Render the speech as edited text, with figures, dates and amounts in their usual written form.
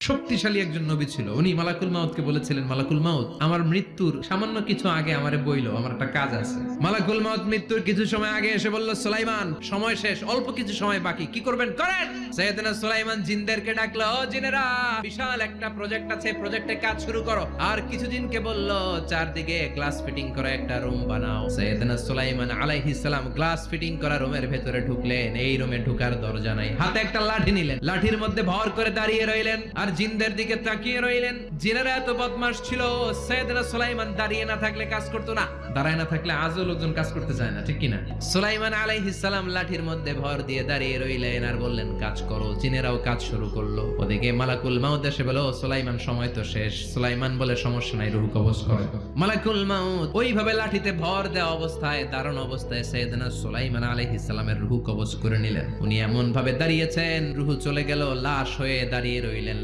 শক্তিশালী একজন নবী ছিল। উনি মালাকুল মাউতকে বলেছিলেন, মালাকুল মাউত, আমার মৃত্যুর সামান্য কিছু আগে আমারে বইলো, আমার একটা কাজ আছে। মালাকুল মাউত মৃত্যুর কিছু সময় আগে এসে বলল, সুলাইমান, সময় শেষ, অল্প কিছু সময় বাকি, কি করবেন করেন। সাইয়েদনা সুলাইমান জিনদেরকে ডাকলো, ও জিনেরা, বিশাল একটা প্রজেক্ট আছে, প্রজেক্টে কাজ শুরু করো। আর কিছু জিনকে বলল, চারদিকে গ্লাস ফিটিং করা একটা রুম বানাও। সাইয়েদনা সুলাইমান আলাইহিস সালাম গ্লাস ফিটিং করা রুমের ভেতরে ঢুকলেন। এই রুমে ঢুকার দরজা নাই, হাতে একটা লাঠি নিলেন, লাঠির মধ্যে ভর করে দাঁড়িয়ে রইলেন আর জিনদের দিকে তাকিয়ে রইলেন। জিনেরা এত বদমাশ ছিল, সাইয়েদনা সুলাইমান দাঁড়িয়ে না থাকলে কাজ করতো না, দাঁড়ায় না থাকলে আজও লোকজন কাজ করতে চায় না, ঠিক কিনা? সুলাইমান আলাইহিস সালাম লাঠির মধ্যে ভর দিয়ে দাঁড়িয়ে রইলেন আর বললেন, কাজ করো। জিনেরাও কাজ শুরু করলো। ওদিকে মালাকুল মাউত এসে বলল, সুলাইমান, সময় তো শেষ। সুলাইমান বলে, সমস্যা নাই, রূহ কবজ করো। মালাকুল মাউত ওইভাবে লাঠিতে ভর দেওয়া অবস্থায়, দাঁড়ানো অবস্থায় সাইয়েদনা সুলাইমান আলাইহিস সালামের রূহ কবজ করে নিলেন। উনি এমন ভাবে দাঁড়িয়েছেন, রূহ চলে গেল, লাশ হয়ে দাঁড়িয়ে রইলেন।